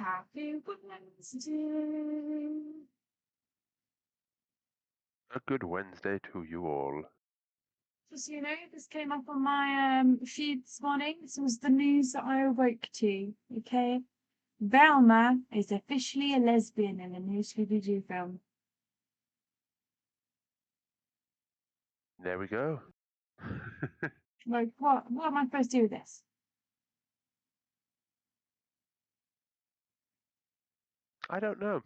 Happy Wednesday. A good Wednesday to you all. Just so you know, this came up on my feed this morning. This was the news that I awoke to. Okay, Velma is officially a lesbian in a new Scooby-Doo film. There we go. Like, what? What am I supposed to do with this? I don't know.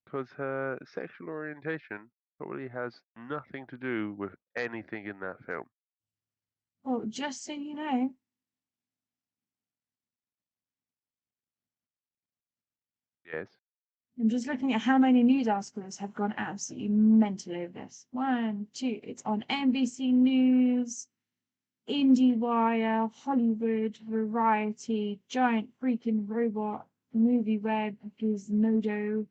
Because her sexual orientation probably has nothing to do with anything in that film. Well, just so you know, Yes. I'm just looking at how many news articles have gone absolutely mental over this. 1, 2. It's on NBC News, IndieWire, Hollywood, Variety, Giant Freaking Robot, Movie Web, Gizmodo,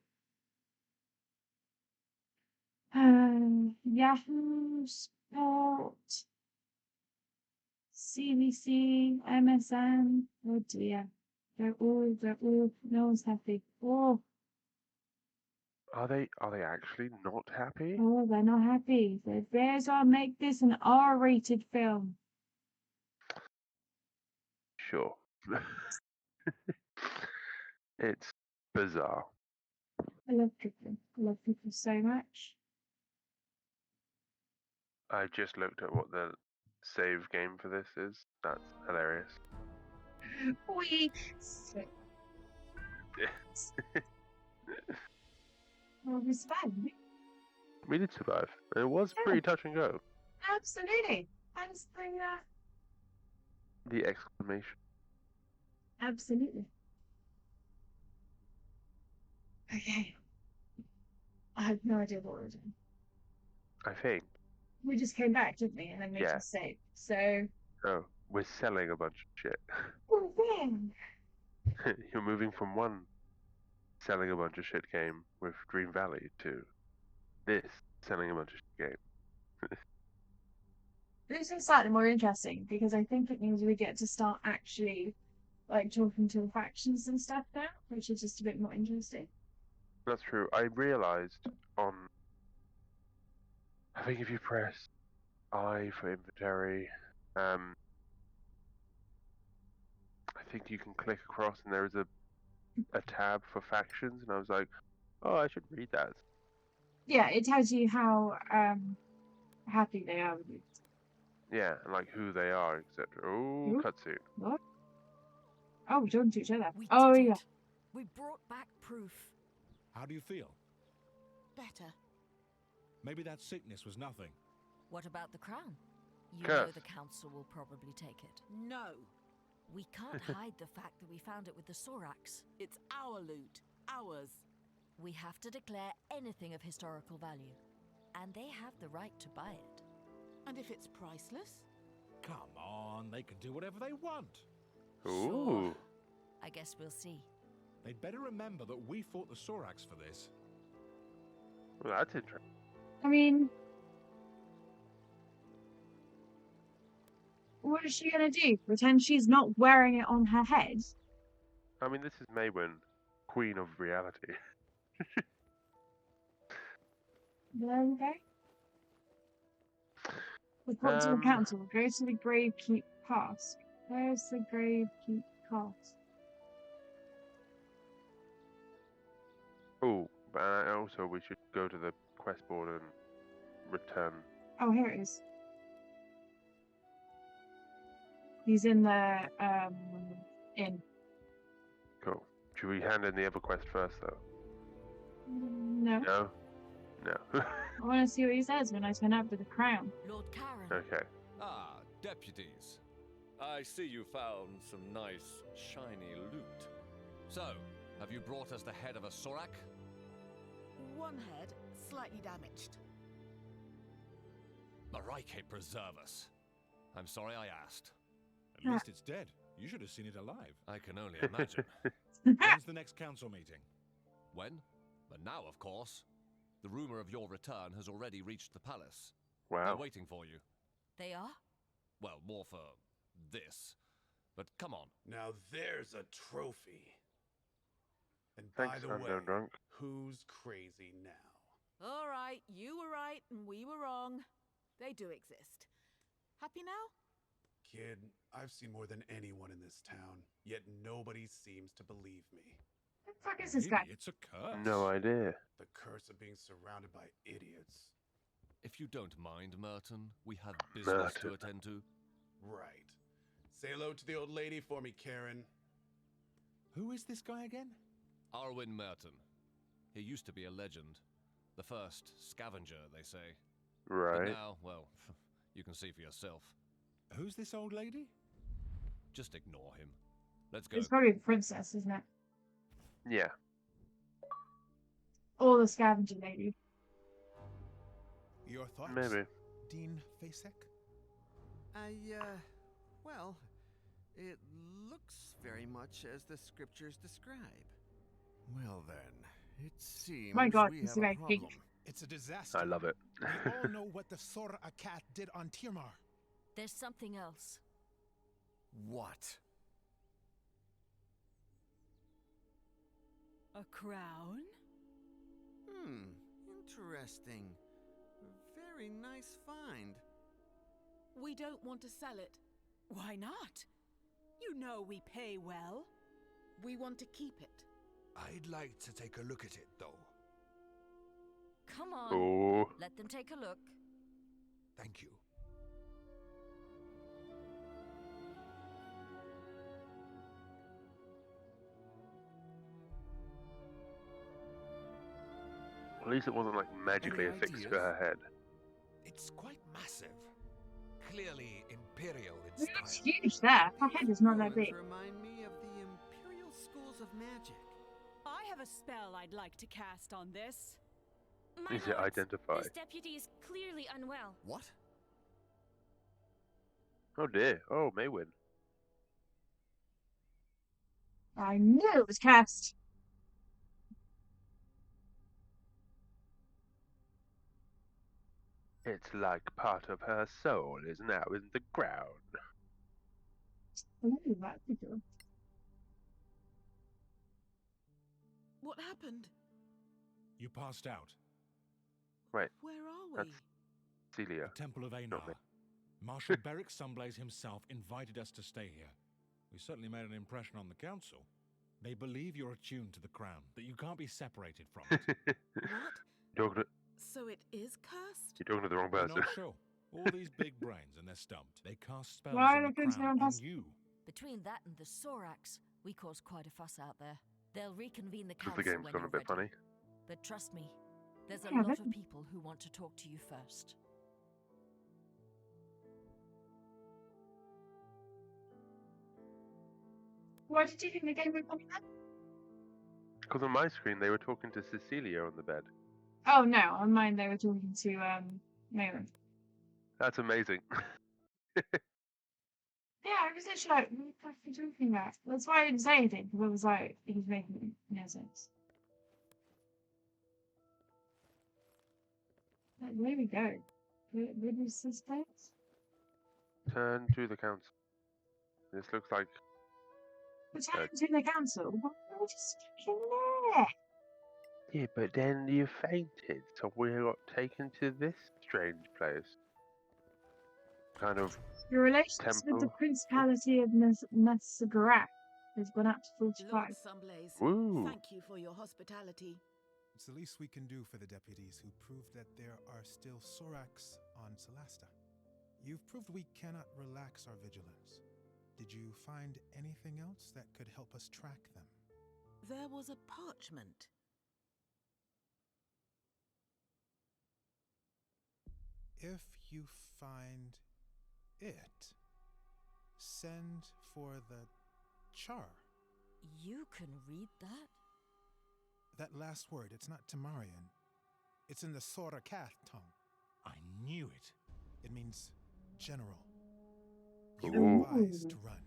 Yahoo Sport, CBC, MSN. Oh dear. They're all, no one's happy. Are they actually not happy? Oh, they're not happy. They may as well make this an R-rated film. Sure. It's bizarre. I love people. I love people so much. I just looked at what the save game for this is. That's hilarious. We well, we survived. We did survive. It was Yeah, pretty touch and go. absolutely. Thanks for that. The exclamation. Absolutely. Okay. I have no idea what we're doing. I think. We just came back, didn't we? And then we Yeah. just saved. So. Oh, we're selling a bunch of shit. Oh, then. You're moving from one selling a bunch of shit game with Dream Valley to this selling a bunch of shit game. This is slightly more interesting because I think it means we get to start actually like talking to the factions and stuff now, which is just a bit more interesting. That's true. I realized on, I think if you press I for inventory, I think you can click across and there is a tab for factions, and I was like, oh, I should read that. Yeah, it tells you how happy they are with you. Yeah, and like who they are, etc. Oh, Ooh, cutscene. what? Oh, we're talking to each other. We Oh, did yeah. it. We brought back proof. How do you feel? Better. Maybe that sickness was nothing. What about the crown? You Curse. know the council will probably take it. No, We can't hide the fact that we found it with the Sorax. it's our loot. Ours. We have to declare anything of historical value. And they have the right to buy it. And if it's priceless? Come on, they can do whatever they want. Ooh. I guess we'll see. They'd better remember that we fought the Sorax for this. Well, that's interesting. I mean, what is she gonna do? Pretend she's not wearing it on her head? I mean, this is Maywin, queen of reality. Okay. Report to the council. Go to the Gravekeep Pass. Where's the Gravekeep Pass? Oh, but also we should go to the quest board and return. Oh, here it is. He's in the inn. Cool. Should we hand in the other quest first, though? No. No? No. I want to see what he says when I turn up with the crown. Lord Karen. Okay. Ah, deputies. I see you found some nice, shiny loot. So, have you brought us the head of a Sorak? One head, slightly damaged. Marike preserve us. I'm sorry I asked. At least it's dead. You should have seen it alive. I can only imagine. When's the next council meeting? When? But now, of course. The rumor of your return has already reached the palace. Wow. They're waiting for you. They are? Well, more for this. but come on. Now there's a trophy. And Thanks, by the I'm way, going drunk. who's crazy now? All right, you were right and we were wrong. They do exist. Happy now? Kid, I've seen more than anyone in this town, yet nobody seems to believe me. What the fuck is this guy? Maybe it's a curse. No idea. The curse of being surrounded by idiots. If you don't mind, Merton, we have business to Merton. attend to. Right. Say hello to the old lady for me, Karen. Who is this guy again? Arwen Merton. He used to be a legend. The first scavenger, they say. But Right. now, well, you can see for yourself. Who's this old lady? Just ignore him. Let's go. It's probably the princess, isn't it? Yeah. Or the scavenger lady. Your thoughts, Maybe. Dean Fasek? Well, it looks very much as the scriptures describe. Well then, it seems My God, we this is have a very pink. problem. It's a disaster. I love it. We all know what the Sor Akat did on Tirmar. There's something else. What? A crown? Interesting. Very nice find. We don't want to sell it. Why not? You know we pay well. We want to keep it. I'd like to take a look at it, though. Come on. Oh. Let them take a look. Thank you. At least it wasn't like magically Any affixed to ideas? her head. It's quite massive. Clearly imperial in It's style. huge there. Her head is not that Ruins big. remind me of the Imperial Schools of Magic. I have a spell I'd like to cast on this. My Is it lords, identified? this deputy is clearly unwell. What? Oh dear. Oh, Maywin. I knew it was cast. It's like part of her soul is now in the ground. Ooh, that'd be good. What happened? You passed out. Wait, Where are we? that's Celia. The Temple of Not Einar. me. Marshal Beric Sunblaze himself invited us to stay here. We certainly made an impression on the council. They believe you're attuned to the crown, that you can't be separated from it. What? Talking to, So it is cursed? you're talking to the wrong We're person. not sure. All these big brains and they're stumped. They cast spells Why on are the they going to crown their on house? you. Between that and the Sorax, we caused quite a fuss out there. They'll reconvene the Because council the game's when gone a you're bit ready. funny. But trust me, there's a Yeah, lot that- of people who want to talk to you first. Why did you think the game would come then? Because on my screen they were talking to Cecilia on the bed. Oh no, on mine they were talking to Maywin. That's amazing. Yeah, I was literally like, what the fuck are you talking about? That's why I didn't say anything, because I was like, he's making no sense. Like, where we go? Where is this place? Turn to the council. This looks like What's happened in the council? Why are we just fucking there? yeah, but then you fainted, so we got taken to this strange place. Kind of Your relations with the temple. Principality of Nasagarak has gone up to 45. Lord Sunblaze, Woo. thank you for your hospitality. It's the least we can do for the deputies who proved that there are still Sorax on Solasta. You've proved we cannot relax our vigilance. Did you find anything else that could help us track them? There was a parchment. If you find it, send for the char. You can read that? That last word, it's not Tamarian. It's in the Sorakat tongue. I knew it. It means general. You Ooh. were wise to run.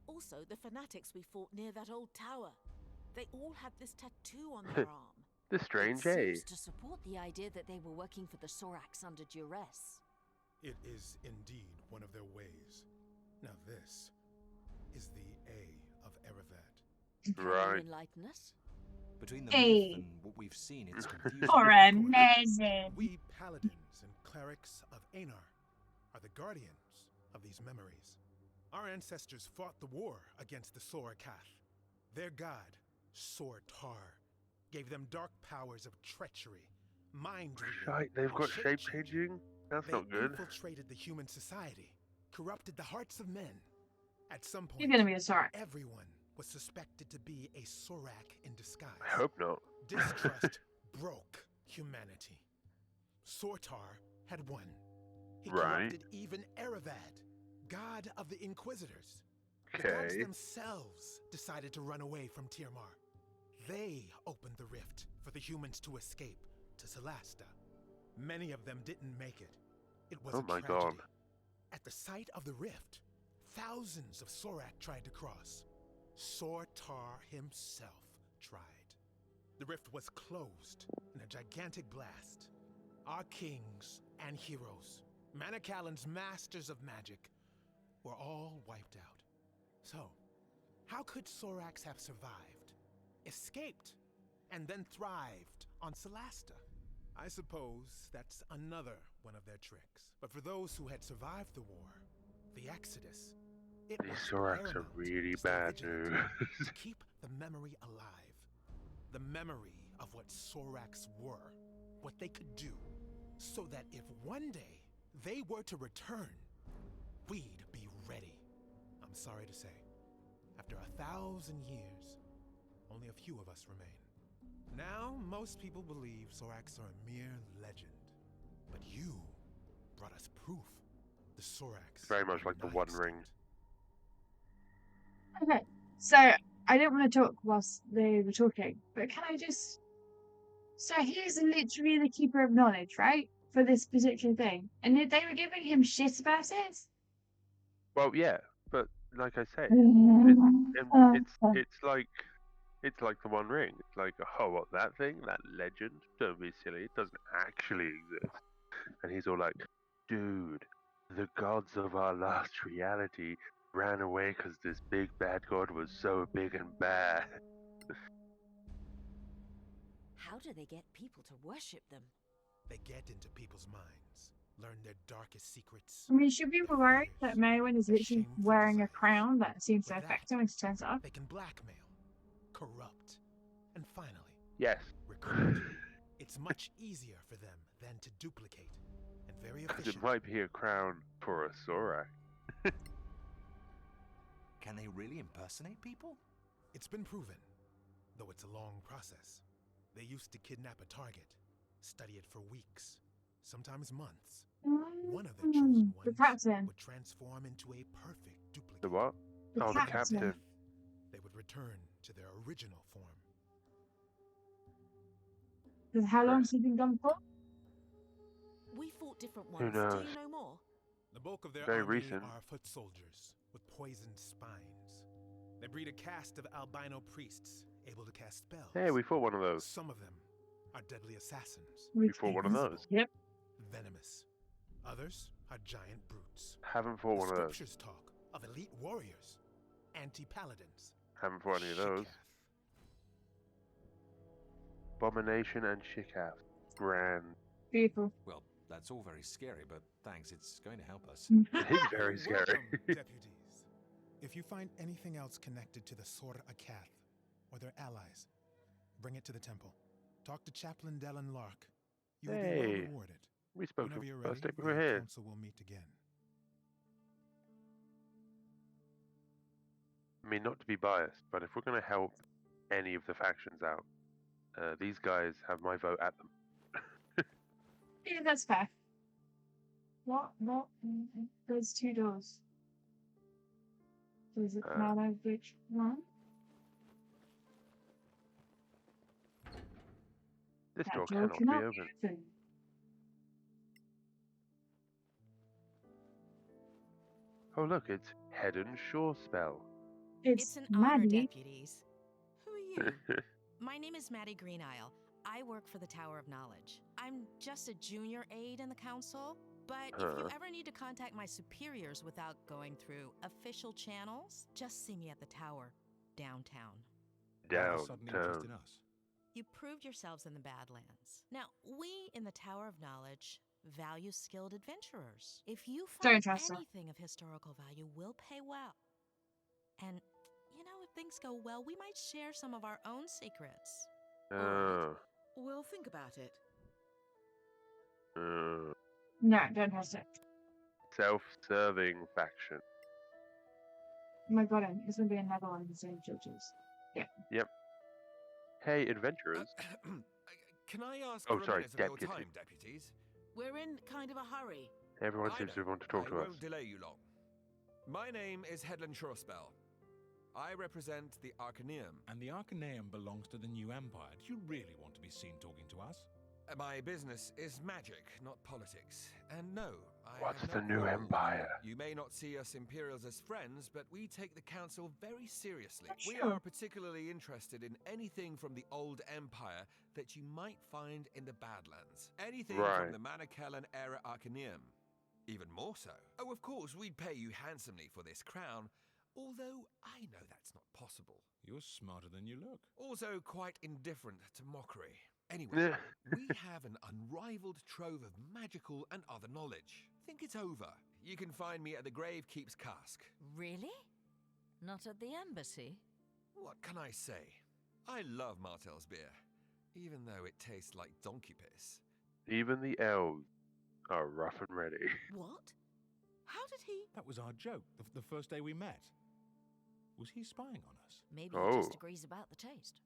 Also, the fanatics we fought near that old tower. They all had this tattoo on their arm. the strange It A. seems to support the idea that they were working for the Sorax under duress. It is indeed one of their ways. Now this Can Right. you enlighten us? Between the Hey. myth and what we've seen, it's confusing. Or amazing. We paladins and clerics of Anar are the guardians of these memories. Our ancestors fought the war against the Sorakath. Their god, Sortar, gave them dark powers of treachery, mind reading, Shite, they've and got shape shape-changing. changing? That's They not good. infiltrated the human society, corrupted the hearts of men. At some point, You're gonna be a Sorak. everyone was suspected to be a Sorak in disguise. I hope not. Distrust broke humanity. Sortar had won. He Right. corrupted even Erevad, god of the Inquisitors. The gods Okay. themselves decided to run away from Tirmar. They opened the rift for the humans to escape to Solasta. Many of them didn't make it. It was Oh a my tragedy. god. At the site of the rift, thousands of Sorak tried to cross. Sortar himself tried. The rift was closed in a gigantic blast. Our kings and heroes, Manicalan's masters of magic, were all wiped out. So, how could Soraks have survived, escaped, and then thrived on Solasta? I suppose that's another one of their tricks. But for those who had survived the war, the Exodus, it These was Soraks are paramount really to stay bad vigilant, news. to keep the memory alive. The memory of what Soraks were, what they could do, so that if one day they were to return, we'd be ready. I'm sorry to say, after 1,000 years, only a few of us remain. Now, most people believe Soraks are a mere legend. But you brought us proof. The Soraks. It's very much are like the not One extinct. Ring. Okay, so I didn't want to talk whilst they were talking, but can I just... So he's literally the keeper of knowledge, right? For this particular thing. And they were giving him shit about it? Well, yeah, but like I say, it's like the One Ring. It's like, oh, what, that thing, that legend? Don't be silly. It doesn't actually exist. And he's all like, dude, the gods of our last reality ran away because this big bad god was so big and bad. How do they get people to worship them? They get into people's minds, learn their darkest secrets. I mean, should people their worry fears, that Merwin is their literally shameful wearing a desires. crown that seems to With affect that, him when he turns it off? They can blackmail, corrupt, and finally, Yes. recruit. It's much easier for them than to duplicate, and very Because efficient. it might be a crown for a Sorak. Can they really impersonate people? It's been proven, though it's a long process. They used to kidnap a target, study it for weeks, sometimes months. One of their chosen The ones captain. would transform into a perfect duplicate. The what? The Oh, the captain. captain. They would return to their original form. How long has he been gone for? We fought different Who ones. Do knows? you know more? The bulk of their Very army recent. are foot soldiers with poisoned spines. They breed a caste of albino priests able to cast spells. Hey, we fought one of those. Some of them are deadly assassins, We fought one of those. Yep. venomous. Others are giant brutes. Haven't fought The one of those. scriptures talk of elite warriors, anti-paladins. Haven't fought any of those. Shikath. Abomination and Shikath. Grand. Beautiful. Well, that's all very scary, but thanks, it's going to help us. It is very scary. Welcome, deputies. If you find anything else connected to the Sor Akath or their allies, bring it to the temple. Talk to Chaplain Dellen Lark. You will be well Hey. rewarded. We spoke to Whenever you're him ready, first day we the were here. council will meet again. I mean, not to be biased, but if we're going to help any of the factions out, these guys have my vote at them. Yeah, that's fair. What? There's two doors. Does it matter which one? This That door door cannot be opened. open. Oh, look, it's Head and Shore spell. It's an honor, Maddie. deputies. Who are you? My name is Maddie Greenisle. I work for the Tower of Knowledge. I'm just a junior aide in the council, but if you ever need to contact my superiors without going through official channels, just see me at the tower, downtown. Why the sudden interest in us? You proved yourselves in the Badlands. Now, we in the Tower of Knowledge value skilled adventurers. If you find anything of historical value, we'll pay well. And, you know, if things go well, we might share some of our own secrets. We'll think about it. No, don't trust it. Self-serving faction. Oh my god, there's going to be another one of the same judges. Yeah. Yep. Hey, adventurers. Can I ask for a sorry, minute of your deputy. time, deputies? We're in kind of a hurry. Everyone seems to want to talk to I us. won't delay you long. My name is Headland Shorespell. I represent the Arcaneum. And the Arcaneum belongs to the New Empire. Do you really want to be seen talking to us? My business is magic, not politics. And no, I What's have the no New quarrel. Empire? You may not see us Imperials as friends, but we take the Council very seriously. Sure. We are particularly interested in anything from the old Empire that you might find in the Badlands. Anything from the Manakellen era Arcaneum. Even more so. Oh, of course, we'd pay you handsomely for this crown, although I know that's not possible. You're smarter than you look. Also quite indifferent to mockery. Anyway, we have an unrivaled trove of magical and other knowledge. Think it's over. You can find me at the Gravekeep's Cask. Really? Not at the embassy? What can I say? I love Martel's beer, even though it tastes like donkey piss. Even the elves are rough and ready. What? How did he? That was our joke, the first day we met. Was he spying on us? Maybe he just agrees about the taste.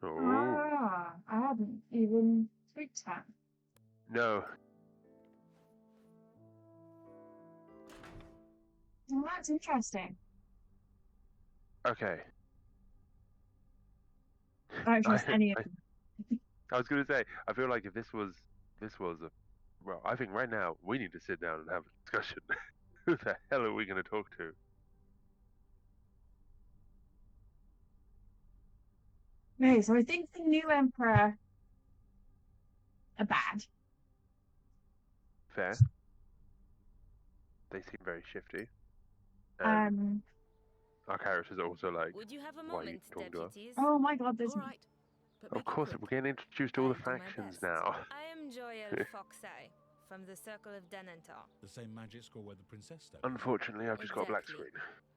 Ah, I hadn't even tweaked that. No. Well, that's interesting. Okay. I don't trust any of them. I was going to say, I feel like if this was a, well, I think right now we need to sit down and have a discussion. Who the hell are we going to talk to? Okay, so I think the new emperor are bad. Fair. They seem very shifty. Our characters are also like, Would you have a why are you moment, talking to us? deputies? Oh my god, there's... All right. But Of course, we're getting introduced to all the I'll do my factions best. now. I am Joyel Foxeye, from the Circle of Denantar. The same magic school where the princess studied. Unfortunately, I've just got a black screen.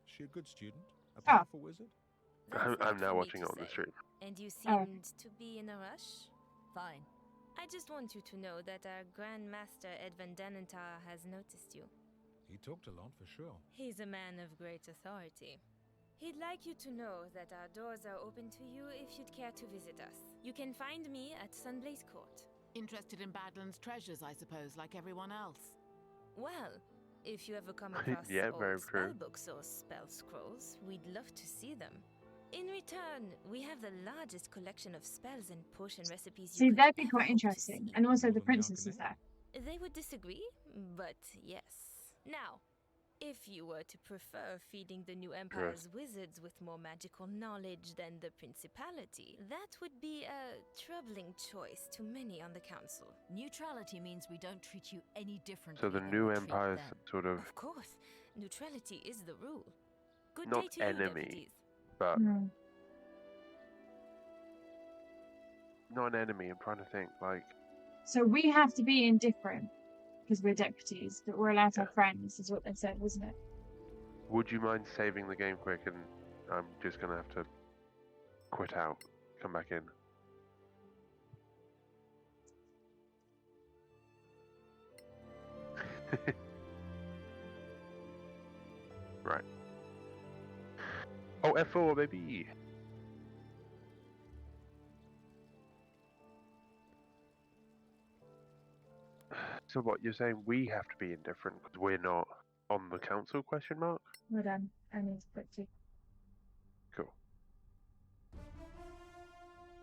Is she a good student? A powerful wizard? I'm now watching it on the stream. And you seemed to be in a rush? Fine. I just want you to know that our Grand Master Edvin Denantar has noticed you. He talked a lot, for sure. He's a man of great authority. He'd like you to know that our doors are open to you if you'd care to visit us. You can find me at Sunblaze Court. Interested in Badlands treasures, I suppose, like everyone else. Well, if you ever come across old spell books or spell scrolls, we'd love to see them. In return, we have the largest collection of spells and potion recipes. See, that'd be quite interesting. And also the princess is there. They would disagree, but yes. Now, if you were to prefer feeding the new Empire's wizards with more magical knowledge than the Principality, that would be a troubling choice to many on the Council. Neutrality means we don't treat you any differently. So the than new we treat Empire's them. sort of Of course, neutrality is the rule. Good not day to you, enemy, deputies. but No. not an enemy. I'm trying to think. Like, So we have to be indifferent because we're deputies, but we're allowed to have friends, is what they said, wasn't it? would you mind saving the game quick? And I'm just gonna have to quit out, come back in. Right. Oh, F4, baby. So what, you're saying we have to be indifferent because we're not on the council, question mark? We're done. I need to quit too. Cool.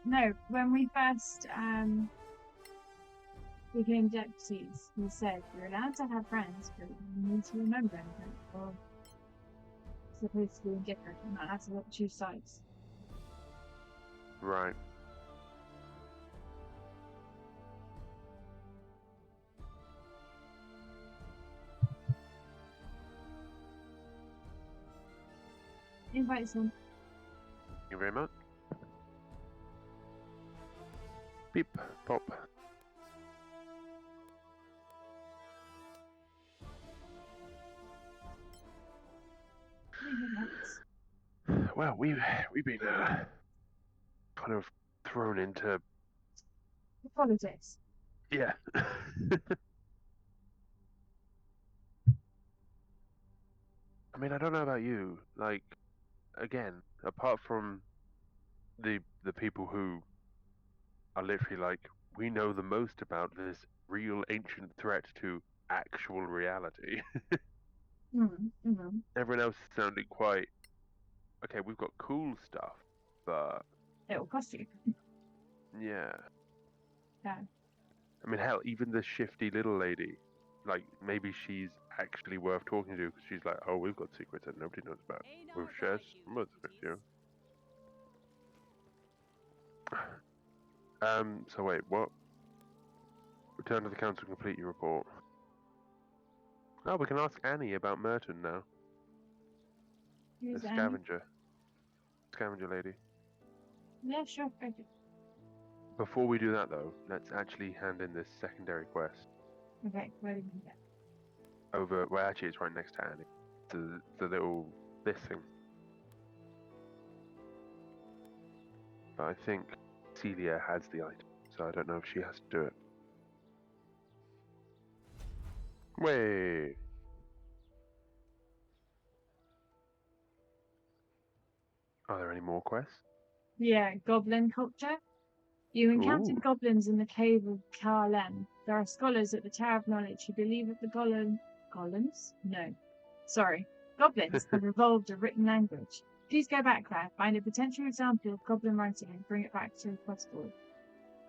No, when we first became deputies, we said we're allowed to have friends, but we need to remember that we're supposed to be indifferent and not have to look two sides. Right. Invite some. Thank you very much. Beep, pop. Well, we've been kind of thrown into politics. Yeah. I mean, I don't know about you. Like, again, apart from the people who are literally like, we know the most about this real ancient threat to actual reality. Everyone else is sounding quite okay. We've got cool stuff, but it will cost you. Yeah. Yeah. I mean, hell, even the shifty little lady, like maybe she's actually worth talking to because she's like, oh, we've got secrets that nobody knows about. We'll share some with you. So wait, what? Return to the council and complete your report. Oh, we can ask Annie about Merton now. Who's the Annie? scavenger. Scavenger lady. Yeah, sure. Okay. Before we do that, though, let's actually hand in this secondary quest. Okay, where did you get? Over, well, actually, it's right next to Annie. The little, this thing. But I think Celia has the item, so I don't know if she has to do it. Way. Are there any more quests? Yeah, goblin culture. You encountered Ooh. goblins in the cave of Karlem. There are scholars at the Tower of Knowledge who believe that the goblins? No. Sorry. Goblins have evolved a written language. Please go back there, find a potential example of goblin writing and bring it back to the quest board.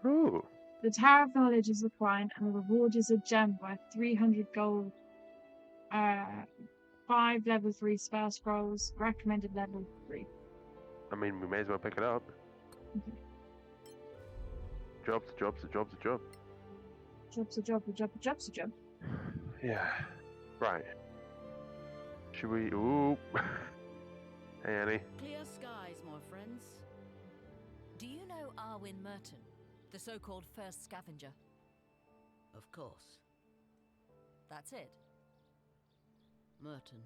Ooh. The Tower of Knowledge is required and the reward is a gem worth 300 gold. 5 level 3 spell scrolls, recommended level 3. I mean, we may as well pick it up. Okay. Job's a job. Job's a job. Yeah. Right. Should we? Ooh. Hey, Annie. Clear skies, my friends. Do you know Arwin Merton, the so-called first scavenger? Of course. That's it. Merton.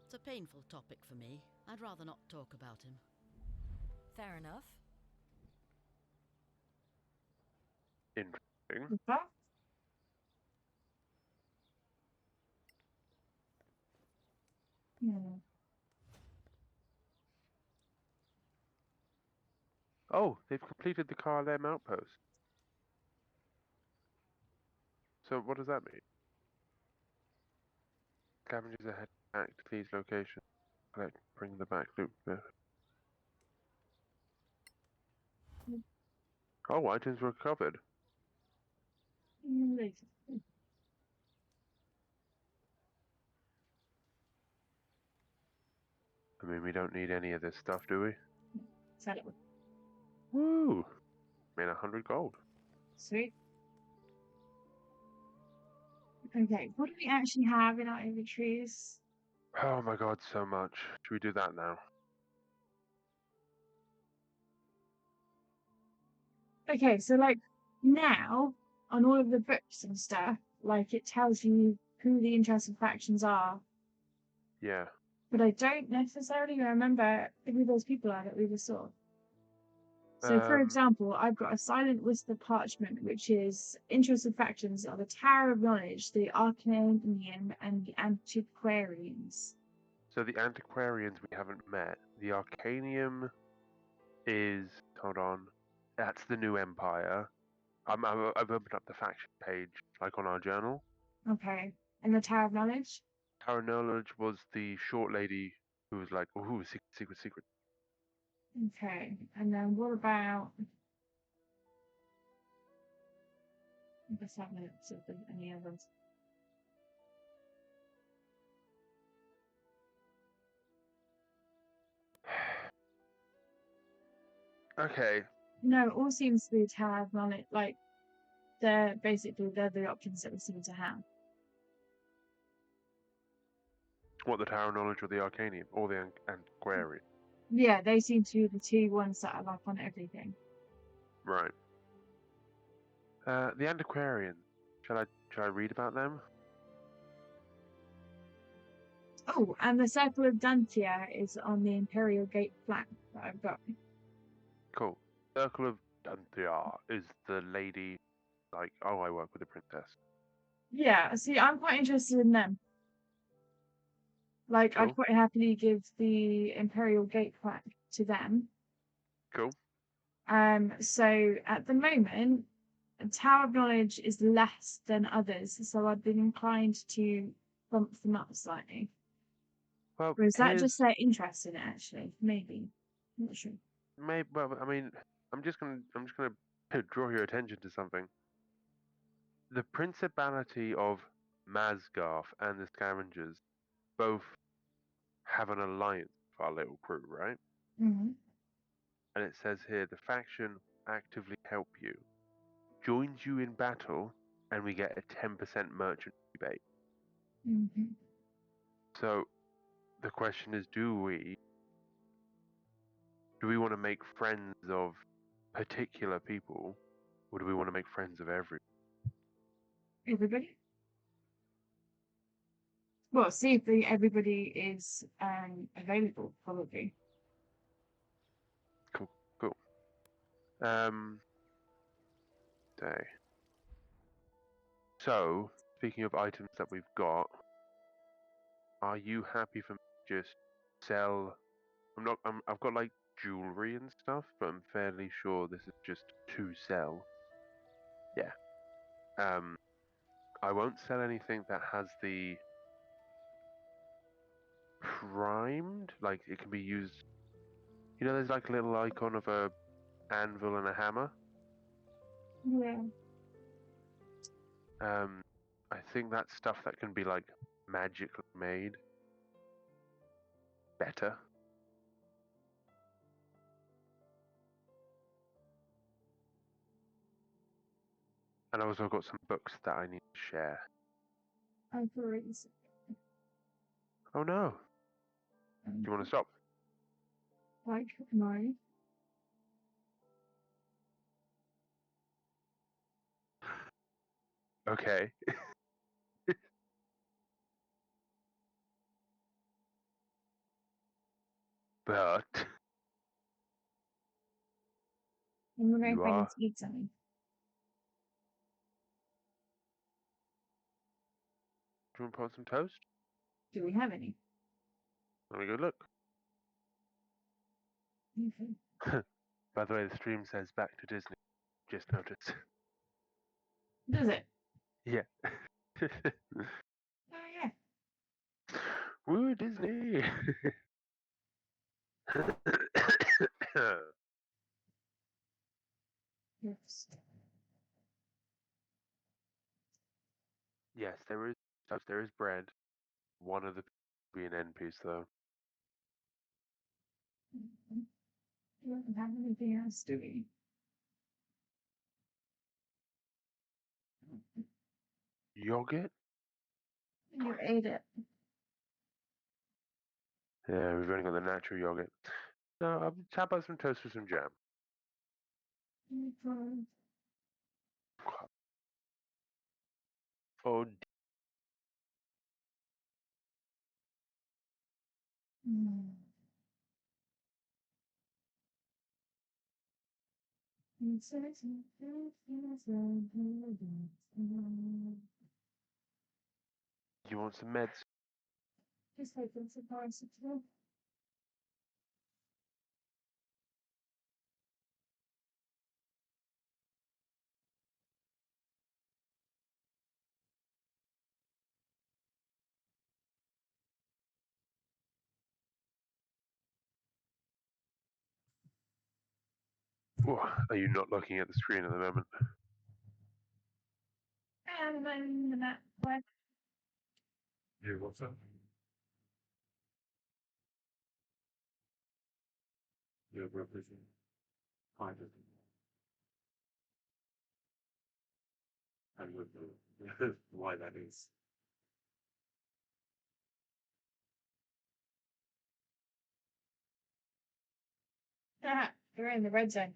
It's a painful topic for me. I'd rather not talk about him. Fair enough. Interesting. Yeah. Oh, they've completed the Karlem outpost. So what does that mean? Scavengers ahead back to these locations. Collect, bring the back loop. Oh, items were recovered. I mean, we don't need any of this stuff, do we? Sell it. Woo! Made 100 gold. Sweet. Okay, what do we actually have in our inventories? Oh my god, so much. Should we do that now? Okay, so like now on all of the books and stuff, like it tells you who the interested factions are. Yeah. But I don't necessarily remember who those people are that we just saw. So, for example, I've got a Silent Whisper parchment, which is interested factions are the Tower of Knowledge, the Arcanium, and the Antiquarians. So the Antiquarians we haven't met. The Arcanium is, hold on, that's the new Empire. I've opened up the faction page, like on our journal. Okay. And the Tower of Knowledge? Tower of Knowledge was the short lady who was like, ooh, secret. Okay. And then what about... Let's have a look see if there's any others. Okay. No, it all seems to be Tower of Knowledge. Like, they're the options that we seem to have. What, the Tower of Knowledge or the Arcanium? Or the Antiquarian? Yeah, they seem to be the two ones that are like on everything. Right. The antiquarians. Shall I read about them? Oh, and the Circle of Dantia is on the Imperial Gate flag that I've got. Cool. Circle of Dantia is the lady, like, oh, I work with the princess. Yeah, see, I'm quite interested in them. Like, cool. I'd quite happily give the Imperial Gate flag to them. Cool. So at the moment, Tower of Knowledge is less than others, so I'd been inclined to bump them up slightly. Well, or is that just their interest in it? Actually, maybe. I'm not sure. Maybe. Well, I mean, I'm just gonna draw your attention to something. The Principality of Masgarth and the Scavengers both have an alliance with our little crew, right? Mm-hmm. And it says here the faction actively help you, joins you in battle, and we get a 10% merchant rebate. Mm-hmm. So the question is, do we want to make friends of particular people, or do we want to make friends of everyone? Everybody? Well, see if everybody is available, probably. Cool. Okay. So, speaking of items that we've got, are you happy for me to just sell? I've got like jewelry and stuff, but I'm fairly sure this is just to sell. Yeah. I won't sell anything that has the primed, like it can be used. You know, there's like a little icon of a anvil and a hammer. Yeah. I think that's stuff that can be like magically made better. And I've also got some books that I need to share. Oh no. Do you want to stop? Like, no. Okay. But I'm going you to find are. to eat something. Do you want to put on some toast? Do we have any? Let me go look. Okay. By the way, the stream says back to Disney. Just noticed. Does it? Yeah. Oh, yeah. Woo, Disney! Yes. Yes, there is toast, there is bread. One of the be an end piece though. We don't have anything else, do we? Yogurt? You ate it. Yeah, we've only got the natural yogurt. No, I'll tap out some toast with some jam. Okay. Oh, Mm. you want some meds? Just hoping for bicycle. Oh, are you not looking at the screen at the moment? And then the map. What? Yeah, what's up? Yeah, we're busy. Hi, busy. And with the why that is. Ah, you're in the red zone.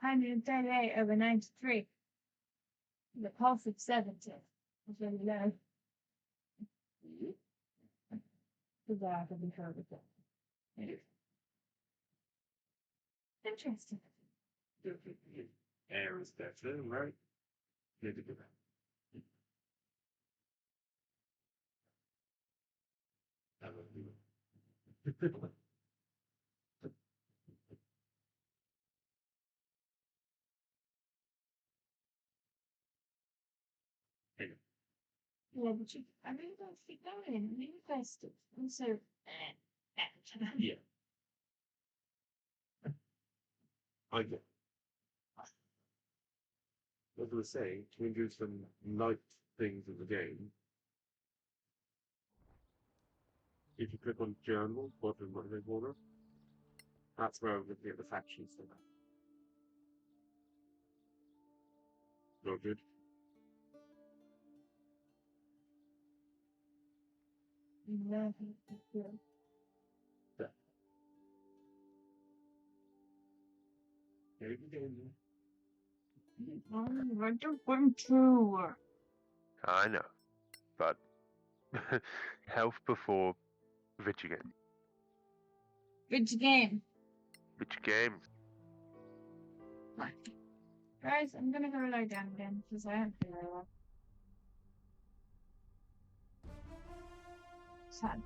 138 over 93. The pulse of 70 was really low. Bizarre to be heard with it. Interesting. Air is better, right? Need to do that. That would be Yeah, but I really don't think going. I'm invested. I'm so. yeah. I get. As I was saying, can we do some light things in the game? If you click on journal, bottom right corner, that's where I'm looking at the factions for that. Not good. Yeah. Here we go. I don't want to. I know, but health before video game. Which game? Which game? Guys, I'm gonna go lie down again because I don't feel very well. Sad.